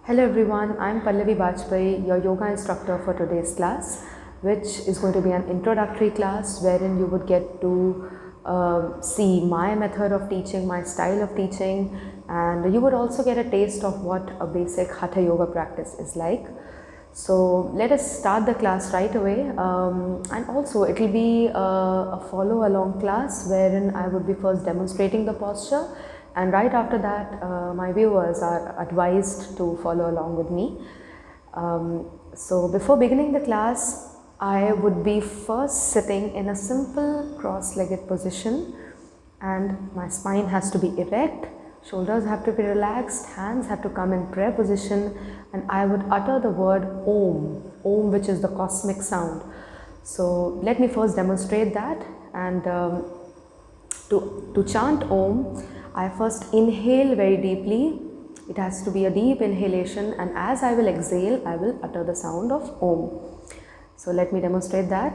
Hello everyone, I'm Pallavi Bajpai, your yoga instructor for today's class, which is going to be an introductory class wherein you would get to see my method of teaching, my style of teaching, and you would also get a taste of what a basic Hatha yoga practice is like. So let us start the class right away, and also it will be a follow along class wherein I would be first demonstrating the posture, and right after that my viewers are advised to follow along with me. So before beginning the class, I would be first sitting in a simple cross-legged position, and my spine has to be erect, shoulders have to be relaxed, hands have to come in prayer position, and I would utter the word Om, which is the cosmic sound. So let me first demonstrate that, and to chant Om, I first inhale very deeply. It has to be a deep inhalation, and as I will exhale, I will utter the sound of Om. So let me demonstrate that.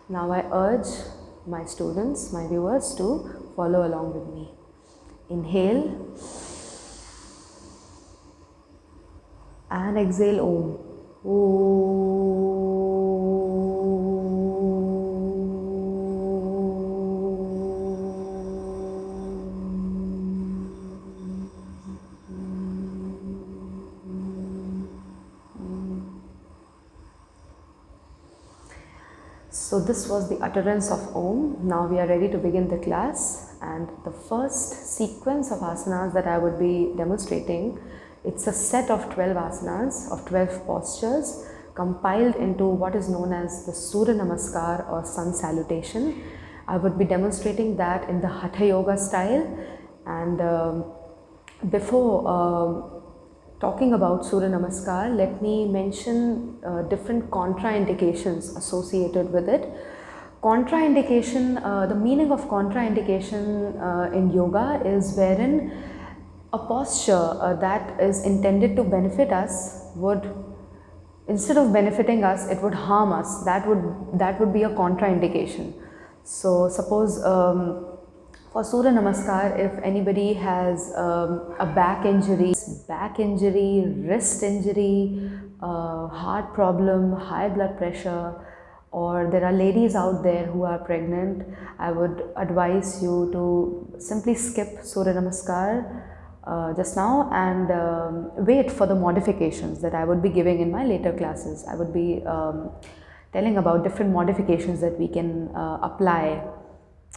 Now I urge my students, my viewers to follow along with me. Inhale and exhale Om. So this was the utterance of Om. Now we are ready to begin the class, and the first sequence of asanas that I would be demonstrating, it's a set of 12 asanas, of 12 postures compiled into what is known as the Surya Namaskar or Sun Salutation. I would be demonstrating that in the Hatha Yoga style, and before talking about Surya Namaskar, let me mention different contraindications associated with it. Contraindication, the meaning of contraindication in yoga is wherein a posture that is intended to benefit us would, instead of benefiting us, it would harm us. That would be a contraindication. So suppose for Surya Namaskar, if anybody has a back injury, wrist injury, heart problem, high blood pressure, or there are ladies out there who are pregnant, I would advise you to simply skip Surya Namaskar just now and wait for the modifications that I would be giving in my later classes. I would be telling about different modifications that we can apply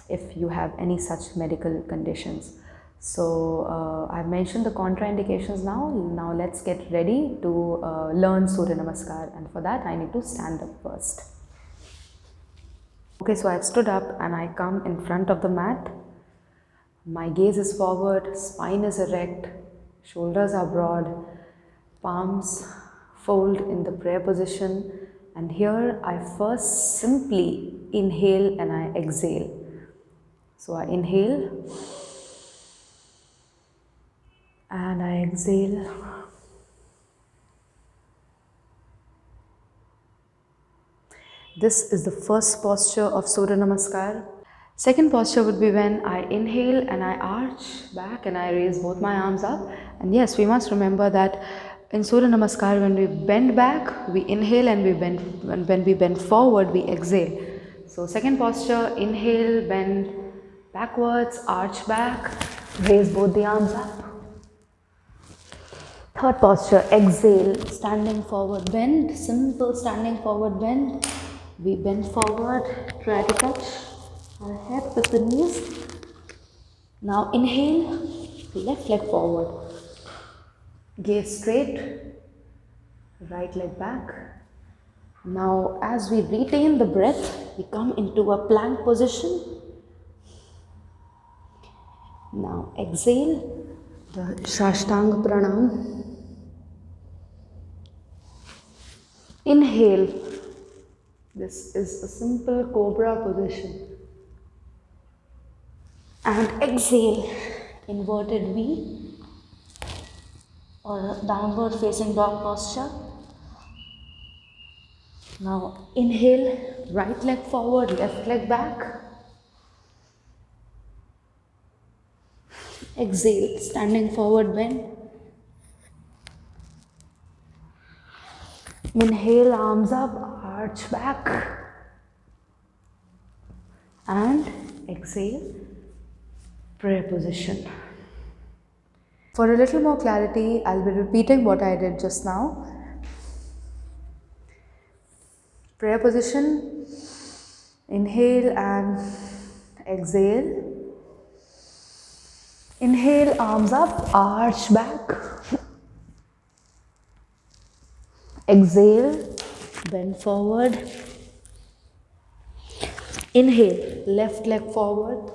if you have any such medical conditions. So I've mentioned the contraindications now. Now let's get ready to learn Surya Namaskar, and for that I need to stand up first. Okay, so I've stood up and I come in front of the mat. My gaze is forward, spine is erect, shoulders are broad, palms fold in the prayer position, and here I first simply inhale and I exhale. So I inhale and I exhale. This is the first posture of Surya Namaskar. Second posture would be when I inhale and I arch back and I raise both my arms up. And yes, we must remember that in Surya Namaskar, when we bend back, we inhale, and when we bend forward, we exhale. So second posture, inhale, bend backwards, arch back, raise both the arms up. Third posture, exhale, standing forward bend, simple standing forward bend. We bend forward, try to touch our hip with the knees. Now inhale, left leg forward, gaze straight, right leg back. Now as we retain the breath, we come into a plank position. Now exhale, the Shashtanga Pranam. Inhale, this is a simple cobra position. And exhale, inverted V or downward facing dog posture. Now inhale, right leg forward, left leg back. Exhale, standing forward bend. Inhale, arms up, arch back. And exhale, prayer position. For a little more clarity, I'll be repeating what I did just now. Prayer position, inhale and exhale. Inhale, arms up, arch back. Exhale, bend forward. Inhale, left leg forward.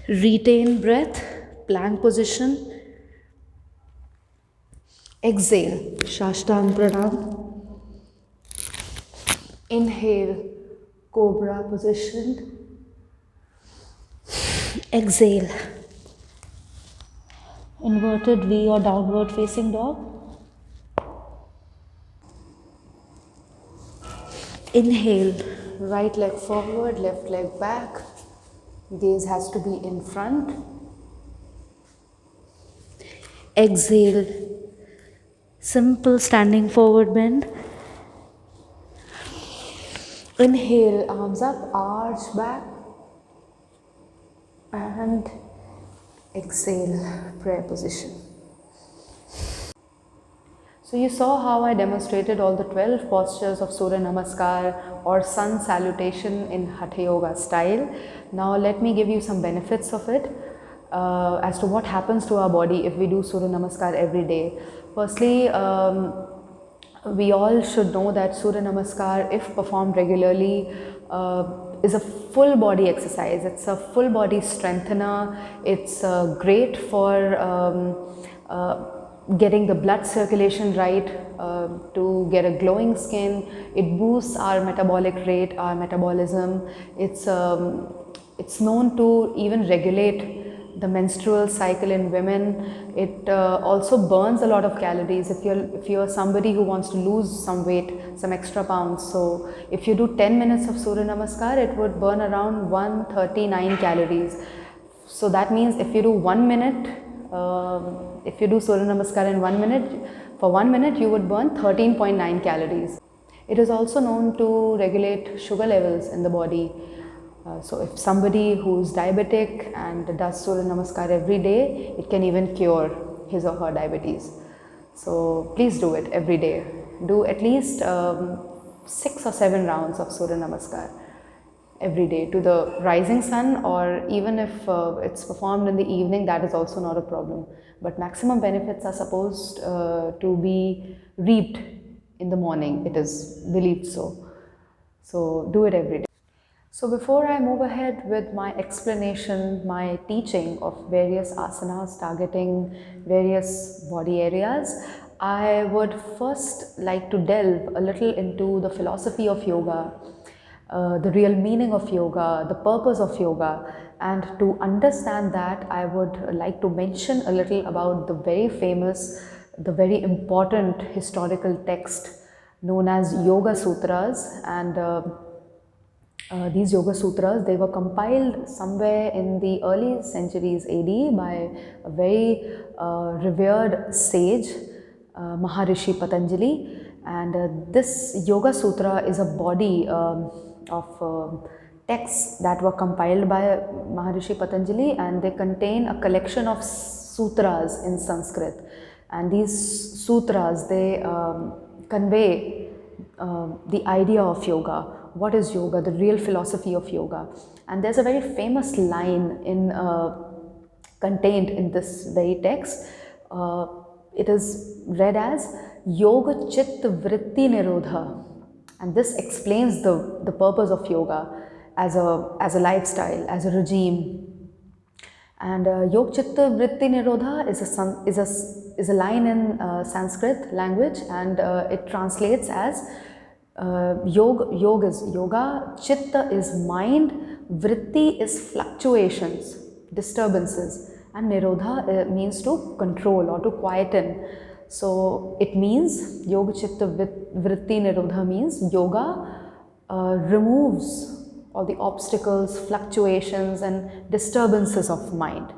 Retain breath, plank position. Exhale, Shashtang Pranam. Inhale, Cobra position. Exhale, inverted V or downward facing dog. Inhale, right leg forward, left leg back. Gaze has to be in front. Exhale, simple standing forward bend. Inhale, arms up, arch back. And exhale, prayer position. So you saw how I demonstrated all the 12 postures of Surya Namaskar or Sun Salutation in Hatha Yoga style. Now let me give you some benefits of it as to what happens to our body if we do Surya Namaskar every day. Firstly, we all should know that Surya Namaskar, if performed regularly, is a full body exercise. It's a full body strengthener. It's great for getting the blood circulation right, to get a glowing skin. It boosts our metabolic rate, our metabolism. It's known to even regulate the menstrual cycle in women. It also burns a lot of calories if you're somebody who wants to lose some weight, some extra pounds. So if you do 10 minutes of Surya Namaskar, it would burn around 139 calories. So that means if you do 1 minute, if you do Surya Namaskar in 1 minute, for 1 minute you would burn 13.9 calories. It is also known to regulate sugar levels in the body. So if somebody who's diabetic and does Surya Namaskar every day, it can even cure his or her diabetes. So please do it every day. Do at least 6 or 7 rounds of Surya Namaskar every day to the rising sun, or even if it's performed in the evening, that is also not a problem. But maximum benefits are supposed to be reaped in the morning. It is believed so. So do it every day. So before I move ahead with my explanation, my teaching of various asanas targeting various body areas, I would first like to delve a little into the philosophy of yoga, the real meaning of yoga, the purpose of yoga. And to understand that, I would like to mention a little about the very famous, the very important historical text known as Yoga Sutras. And these Yoga Sutras, they were compiled somewhere in the early centuries AD by a very revered sage, Maharishi Patanjali. And this Yoga Sutra is a body of texts that were compiled by Maharishi Patanjali, and they contain a collection of sutras in Sanskrit. And these sutras, they convey the idea of yoga. What is yoga? The real philosophy of yoga. And there's a very famous line contained in this very text. It is read as Yoga Chitta Vritti Nirodha. And this explains the purpose of yoga as a lifestyle, as a regime. And Yog Chitta Vritti Nirodha is a line in Sanskrit language, and it translates as Yoga is yoga, Chitta is mind, vritti is fluctuations, disturbances, and nirodha means to control or to quieten. So it means yoga chitta vritti nirodha means yoga removes all the obstacles, fluctuations, and disturbances of mind.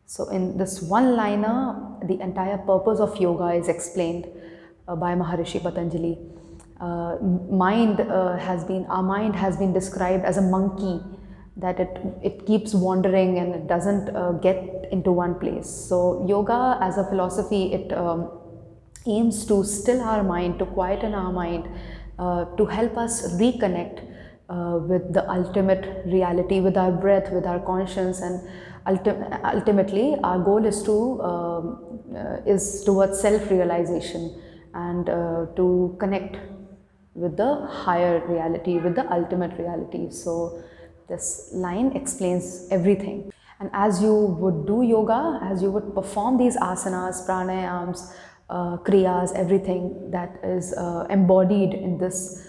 So in this one liner, the entire purpose of yoga is explained by Maharishi Patanjali. Our mind has been described as a monkey, that it keeps wandering and it doesn't get into one place. So yoga as a philosophy, it aims to still our mind, to quieten our mind, to help us reconnect with the ultimate reality, with our breath, with our conscience, and ultimately our goal is towards self-realization and to connect with the higher reality, with the ultimate reality. So this line explains everything. And as you would do yoga, as you would perform these asanas, pranayams, kriyas, everything that is embodied in this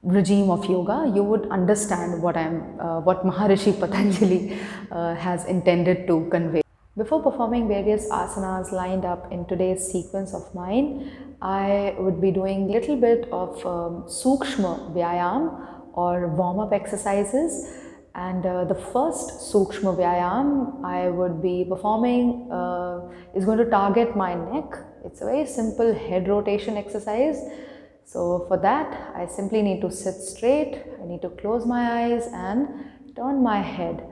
regime of yoga, you would understand what Maharishi Patanjali has intended to convey. Before performing various asanas lined up in today's sequence of mine, I would be doing little bit of sukshma vyayam or warm-up exercises. And the first sukshma vyayam I would be performing is going to target my neck. It's a very simple head rotation exercise. So for that, I simply need to sit straight. I need to close my eyes and turn my head.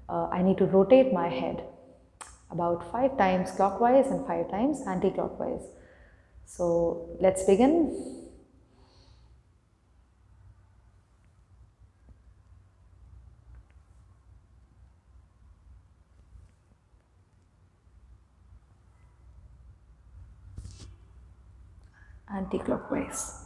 I need to rotate my head about 5 times clockwise and 5 times anti-clockwise. So let's begin. Anti-clockwise.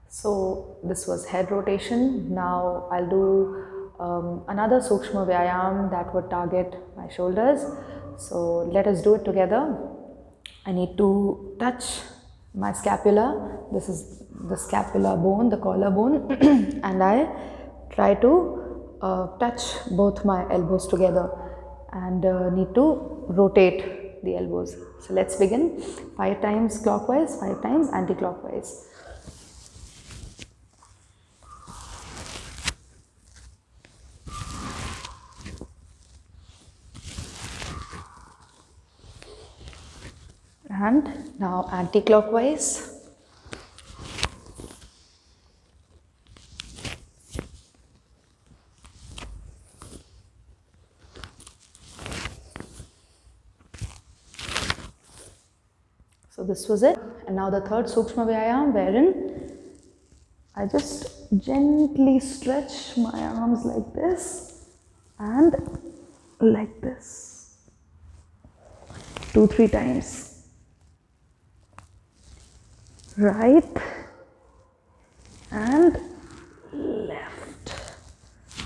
So this was head rotation. Now I'll do another sukshma vyayam that would target my shoulders. So let us do it together. I need to touch my scapula. This is the scapula bone, the collar bone, and I try to touch both my elbows together and need to rotate the elbows. So let's begin. 5 times clockwise, 5 times anti-clockwise. And now anti-clockwise. So this was it. And now the third sukshma vyayam, wherein I just gently stretch my arms like this and like this 2-3 times. Right and left.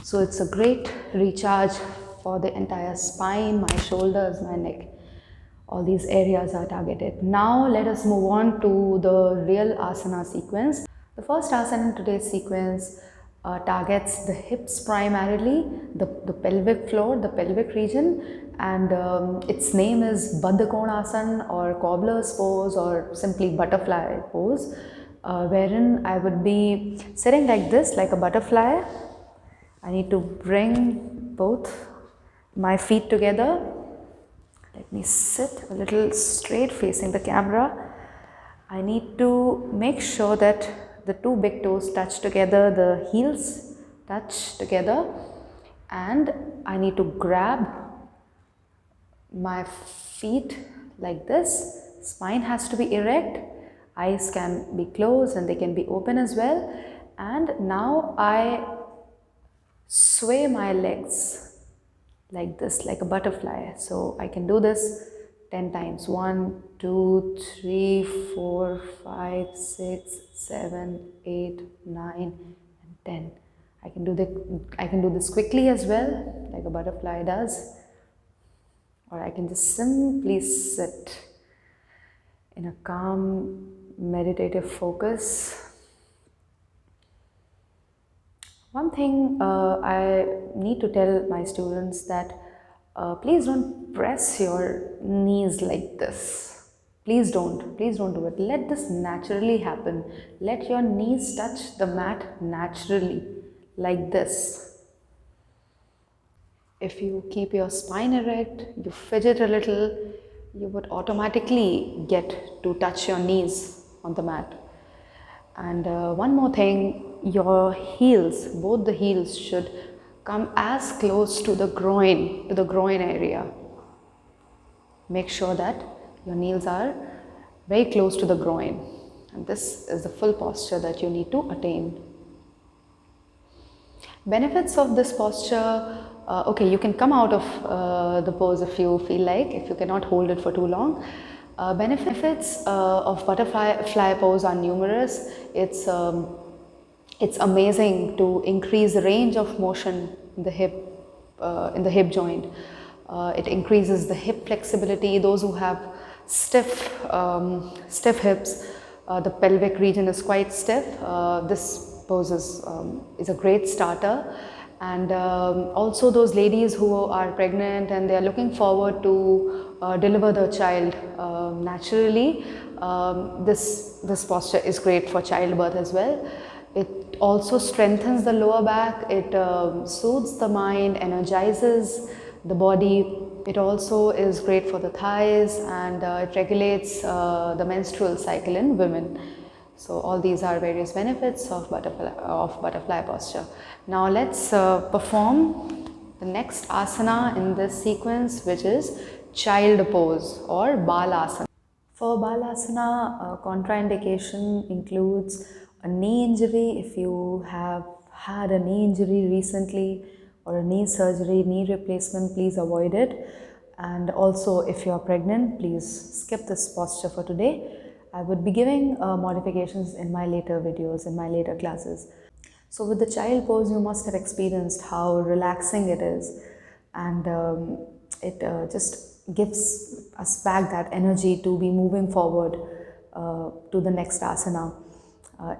So it's a great recharge for the entire spine, my shoulders, my neck. All these areas are targeted. Now let us move on to the real asana sequence. The first asana in today's sequence targets the hips primarily, the pelvic floor, the pelvic region, and its name is Baddha Konasana or cobbler's pose or simply butterfly pose, wherein I would be sitting like this, like a butterfly. I need to bring both my feet together. Let me sit a little straight facing the camera. I need to make sure that the 2 big toes touch together, the heels touch together, and I need to grab my feet like this. Spine has to be erect, eyes can be closed and they can be open as well. And now I sway my legs like this, like a butterfly. So I can do this 10 times. 1, 2, 3, 4, 5, 6, 7, 8, 9, and 10. I can do this quickly as well, like a butterfly does. or I can just simply sit in a calm, meditative focus. One thing I need to tell my students that please don't press your knees like this. Please don't do it. Let this naturally happen. Let your knees touch the mat naturally, like this. If you keep your spine erect, you fidget a little, you would automatically get to touch your knees on the mat. And one more thing, your heels, both the heels should come as close to the groin area. Make sure that your knees are very close to the groin. And this is the full posture that you need to attain. Benefits of this posture, okay, you can come out of the pose if you feel like, if you cannot hold it for too long. Benefits of butterfly pose are numerous. It's amazing to increase the range of motion in the hip joint. It increases the hip flexibility. Those who have stiff hips, the pelvic region is quite stiff. This pose is a great starter. And also those ladies who are pregnant and they are looking forward to deliver their child naturally, this posture is great for childbirth as well. It also strengthens the lower back, it soothes the mind, energizes the body. It also is great for the thighs, and it regulates the menstrual cycle in women. So all these are various benefits of butterfly posture. Now let's perform the next asana in this sequence, which is child pose or balasana. For balasana, contraindication includes a knee injury. If you have had a knee injury recently or a knee surgery, knee replacement, please avoid it. And also, if you are pregnant, please skip this posture for today. I would be giving modifications in my later videos, in my later classes. So with the child pose, you must have experienced how relaxing it is, and it just gives us back that energy to be moving forward to the next asana.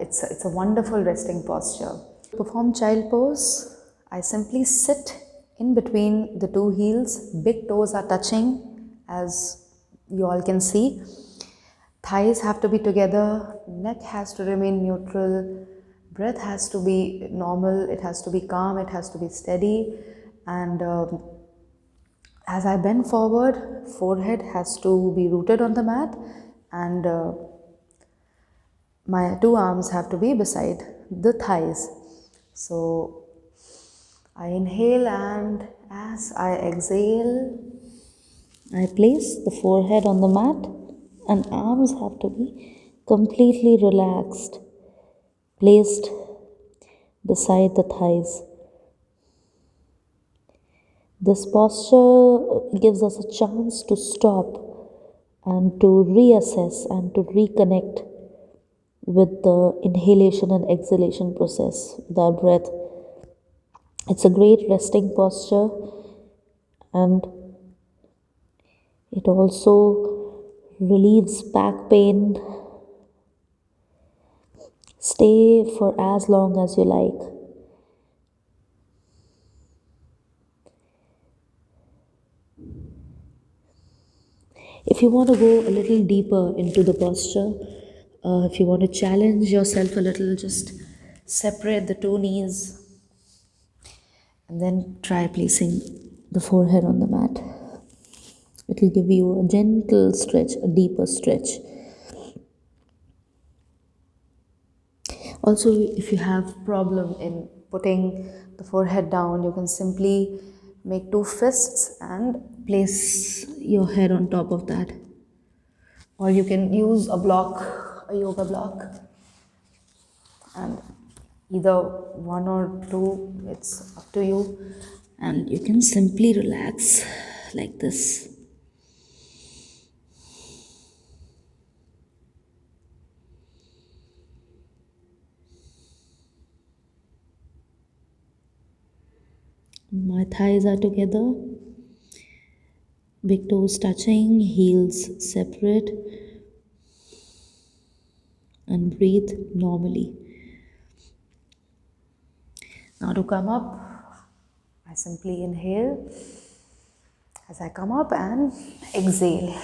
It's a wonderful resting posture. To perform child pose, I simply sit in between the two heels. Big toes are touching, as you all can see. Thighs have to be together, neck has to remain neutral, breath has to be normal, it has to be calm, it has to be steady. And as I bend forward, forehead has to be rooted on the mat, and my two arms have to be beside the thighs. So I inhale, and as I exhale, I place the forehead on the mat and arms have to be completely relaxed, placed beside the thighs. This posture gives us a chance to stop and to reassess and to reconnect with the inhalation and exhalation process with our breath. It's a great resting posture, and it also relieves back pain. Stay for as long as you like. If you want to go a little deeper into the posture, if you want to challenge yourself a little, just separate the two knees and then try placing the forehead on the mat. It will give you a gentle stretch, a deeper stretch. Also, if you have problem in putting the forehead down, you can simply make two fists and place your head on top of that. Or you can use a block, a yoga block, and either one or two, it's up to you. And you can simply relax like this. My thighs are together. Big toes touching, heels separate, and breathe normally. Now to come up, I simply inhale as I come up and exhale.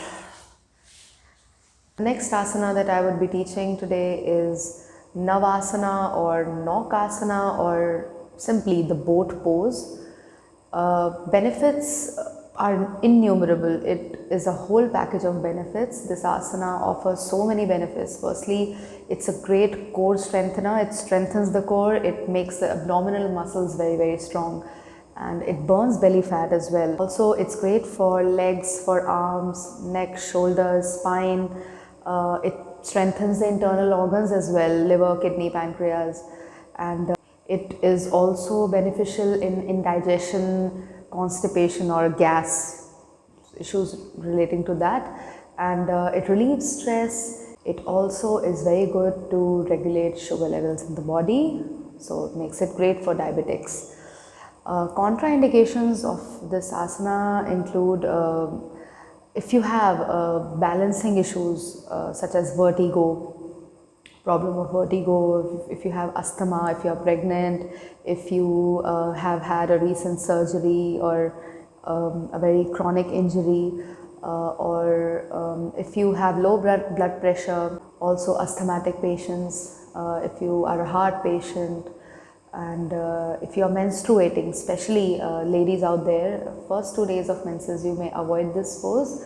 The next asana that I would be teaching today is Navasana or Naukasana, or simply the boat pose. Benefits are innumerable. It is a whole package of benefits. This asana offers so many benefits. Firstly, it's a great core strengthener. It strengthens the core. It makes the abdominal muscles very, very strong. And it burns belly fat as well. Also, it's great for legs, for arms, neck, shoulders, spine. It strengthens the internal organs as well, liver, kidney, pancreas. And it is also beneficial in indigestion, constipation or gas issues relating to that. And it relieves stress. It also is very good to regulate sugar levels in the body. So it makes it great for diabetics. Contraindications of this asana include if you have balancing issues such as problem of vertigo, if you have asthma, if you are pregnant, if you have had a recent surgery or a very chronic injury, or if you have low blood pressure, also asthmatic patients, if you are a heart patient, and if you are menstruating, especially ladies out there, first 2 days of menses you may avoid this pose.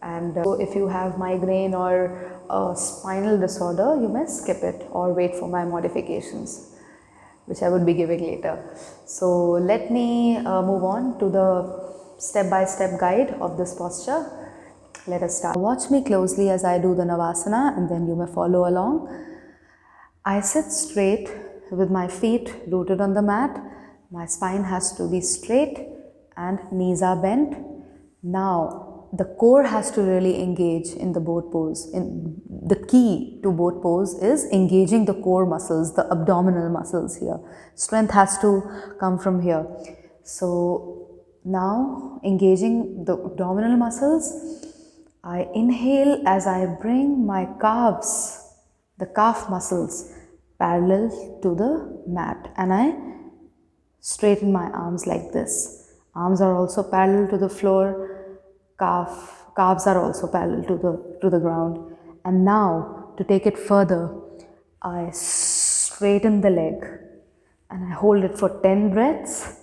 And so if you have migraine or a spinal disorder, you may skip it or wait for my modifications, which I would be giving later. So let me move on to the step-by-step guide of this posture. Let us start. Watch me closely as I do the Navasana, and then you may follow along. I sit straight with my feet rooted on the mat. My spine has to be straight and knees are bent. Now, the core has to really engage in the boat pose. The key to boat pose is engaging the core muscles, the abdominal muscles here. Strength has to come from here. So, now engaging the abdominal muscles, I inhale as I bring my calves, the calf muscles, parallel to the mat, and I straighten my arms like this. Arms are also parallel to the floor, calves are also parallel to the ground. And now, to take it further, I straighten the leg and I hold it for 10 breaths,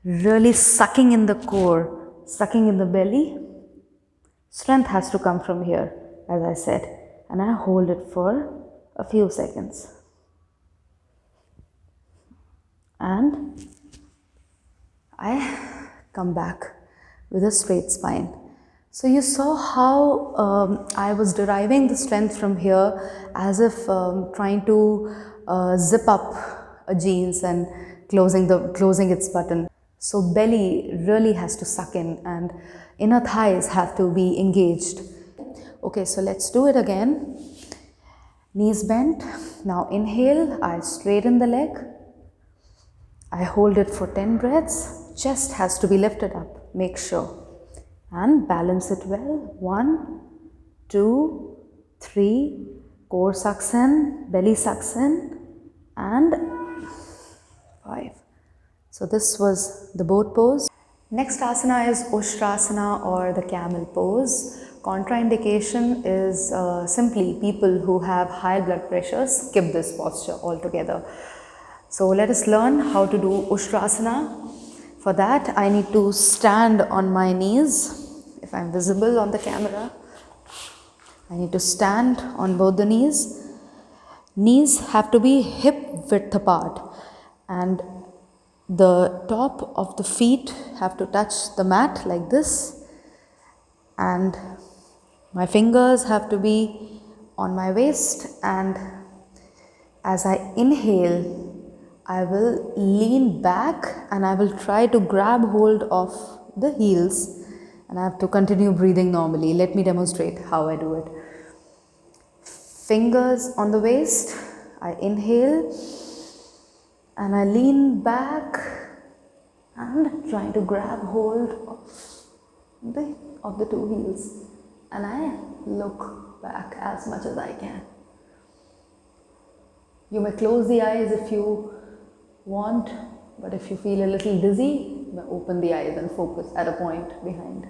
really sucking in the core, sucking in the belly. Strength has to come from here, as I said, and I hold it for a few seconds. And I come back with a straight spine. So you saw how I was deriving the strength from here, as if trying to zip up a jeans and closing its button. So belly really has to suck in and inner thighs have to be engaged. Okay, so let's do it again. Knees bent. Now inhale, I straighten the leg. I hold it for 10 breaths. Chest has to be lifted up, make sure. And balance it well. 1, 2, 3. Core sucks in, belly sucks in, and 5. So this was the boat pose. Next asana is Ushtrasana or the camel pose. Contraindication is simply people who have high blood pressure skip this posture altogether. So let us learn how to do Ushtrasana. For that, I need to stand on my knees. If I'm visible on the camera, I need to stand on both the knees. Knees have to be hip width apart, and the top of the feet have to touch the mat like this, and my fingers have to be on my waist, and as I inhale, I will lean back and I will try to grab hold of the heels, and I have to continue breathing normally. Let me demonstrate how I do it. Fingers on the waist, I inhale and I lean back and try to grab hold of of the two heels, and I look back as much as I can. You may close the eyes if you want, but if you feel a little dizzy, you may open the eyes and focus at a point behind.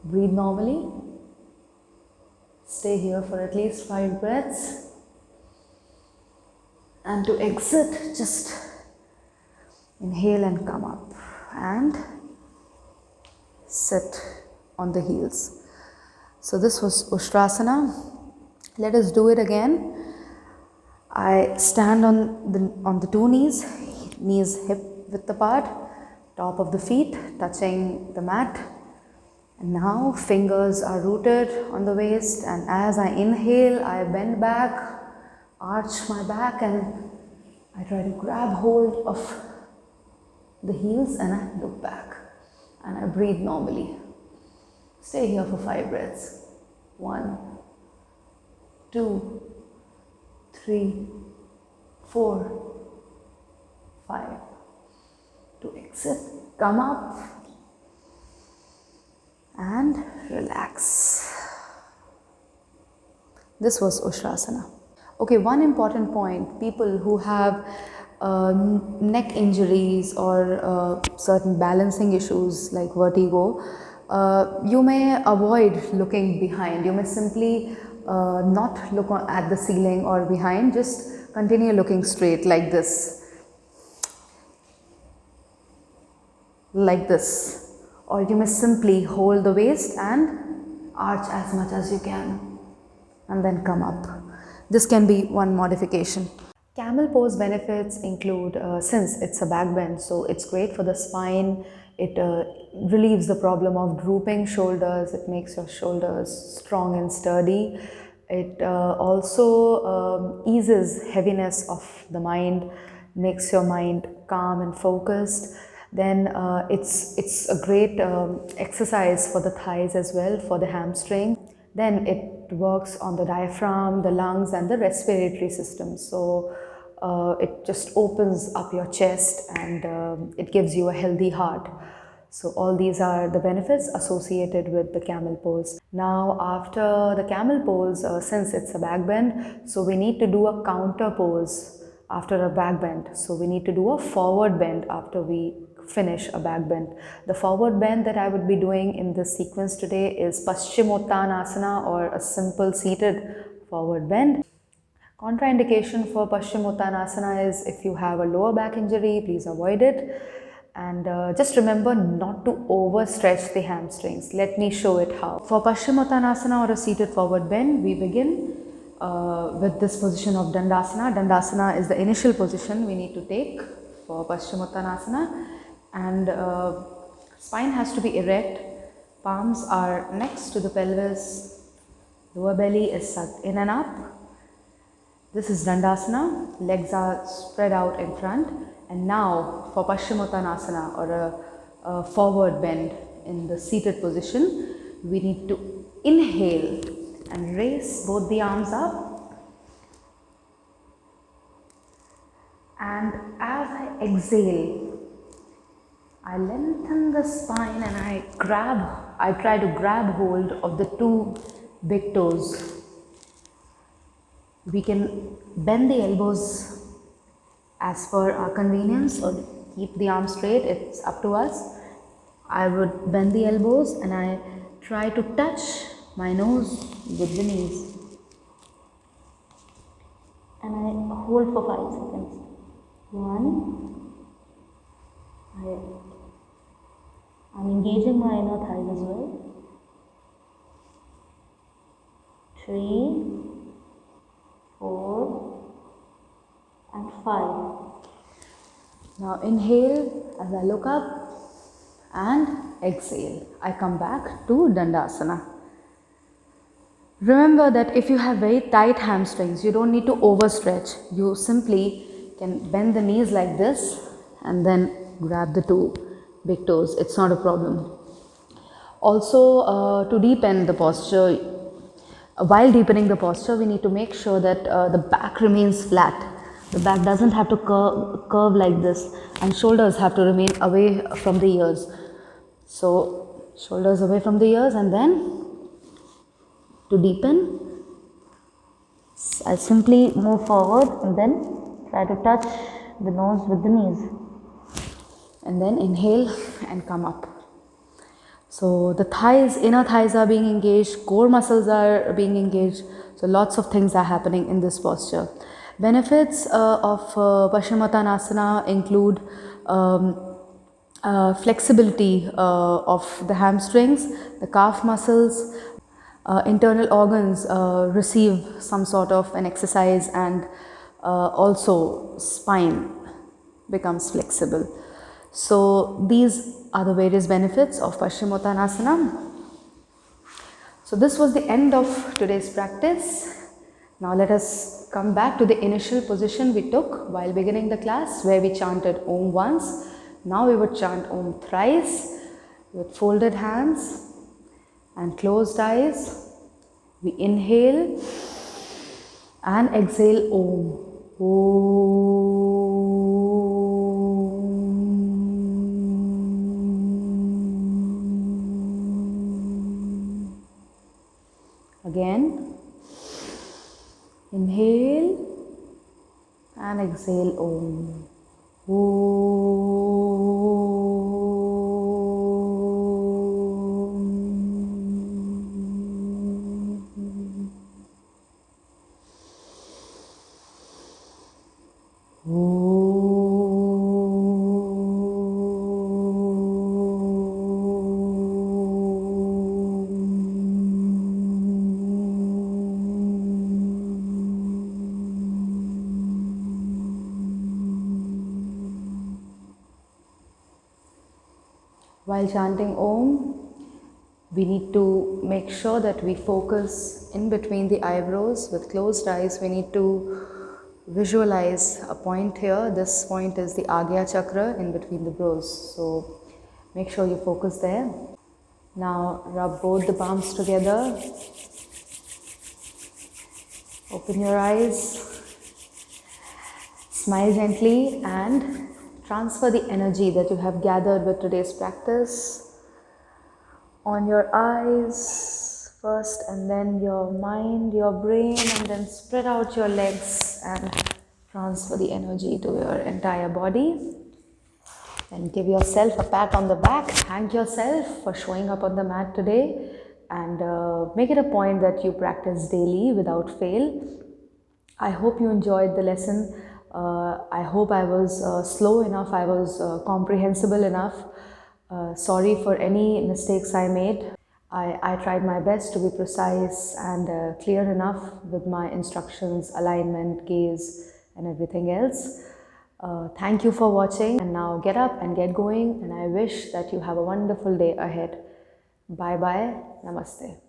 Breathe normally. Stay here for at least 5 breaths. And to exit, just inhale and come up and sit on the heels. So this was Ustrasana. Let us do it again. I stand on the two knees, knees hip width apart, top of the feet touching the mat. And now fingers are rooted on the waist, and as I inhale, I bend back, arch my back, and I try to grab hold of the heels and I look back and I breathe normally. Stay here for 5 breaths. 1, 2, 3, 4, 5. To exit, come up and relax. This was Ustrasana. Okay, one important point, people who have neck injuries or certain balancing issues like vertigo, you may avoid looking behind. You may simply not look at the ceiling or behind, just continue looking straight like this. Like this. Or you may simply hold the waist and arch as much as you can and then come up. This can be one modification. Camel pose benefits include, since it's a back bend, so it's great for the spine. It relieves the problem of drooping shoulders. It makes your shoulders strong and sturdy. It also eases heaviness of the mind, makes your mind calm and focused. Then it's a great exercise for the thighs as well, for the hamstring. Then it works on the diaphragm, the lungs and the respiratory system. So it just opens up your chest and it gives you a healthy heart. So all these are the benefits associated with the camel pose. Now after the camel pose, since it's a back bend, so we need to do a counter pose after a back bend. So we need to do a forward bend after we finish a back bend. The forward bend that I would be doing in this sequence today is Paschimottanasana, or a simple seated forward bend. Contraindication for Paschimottanasana is if you have a lower back injury, please avoid it. And just remember not to overstretch the hamstrings. Let me show it how. For Paschimottanasana, or a seated forward bend, we begin with this position of Dandasana. Dandasana is the initial position we need to take for Paschimottanasana. And spine has to be erect, palms are next to the pelvis, lower belly is sucked in and up. This is Dandasana, legs are spread out in front. And now for Paschimottanasana, or a forward bend in the seated position, we need to inhale and raise both the arms up. And as I exhale, I lengthen the spine and I try to grab hold of the two big toes. We can bend the elbows as per our convenience, or keep the arms straight, it's up to us. I would bend the elbows and I try to touch my nose with the knees. And I hold for 5 seconds. 1. I'm engaging my inner thighs as well. 3, 4, and 5. Now inhale as I look up and exhale. I come back to Dandasana. Remember that if you have very tight hamstrings, you don't need to overstretch. You simply can bend the knees like this and then grab the two big toes. It's not a problem. Also, to deepen the posture, while deepening the posture, we need to make sure that the back remains flat. The back doesn't have to curve like this, and shoulders have to remain away from the ears. So shoulders away from the ears, and then to deepen, I'll simply move forward and then try to touch the nose with the knees. And then inhale and come up. So the thighs, inner thighs are being engaged, core muscles are being engaged. So lots of things are happening in this posture. Benefits of Paschimottanasana include flexibility of the hamstrings, the calf muscles, internal organs receive some sort of an exercise, and also spine becomes flexible. So these are the various benefits of Paschimottanasana. So this was the end of today's practice. Now let us come back to the initial position we took while beginning the class, where we chanted Om once. Now we would chant Om thrice with folded hands and closed eyes. We inhale and exhale Om. Om. Again, inhale and exhale Om. While chanting Om, we need to make sure that we focus in between the eyebrows. With closed eyes, we need to visualize a point here. This point is the Agya Chakra in between the brows. So make sure you focus there. Now rub both the palms together. Open your eyes. Smile gently and transfer the energy that you have gathered with today's practice on your eyes first, and then your mind, your brain, and then spread out your legs and transfer the energy to your entire body. And give yourself a pat on the back. Thank yourself for showing up on the mat today, and make it a point that you practice daily without fail. I hope you enjoyed the lesson. I hope I was slow enough, I was comprehensible enough. Sorry for any mistakes I made. I tried my best to be precise and clear enough with my instructions, alignment, gaze, and everything else. Thank you for watching, and now get up and get going, and I wish that you have a wonderful day ahead. Bye bye. Namaste.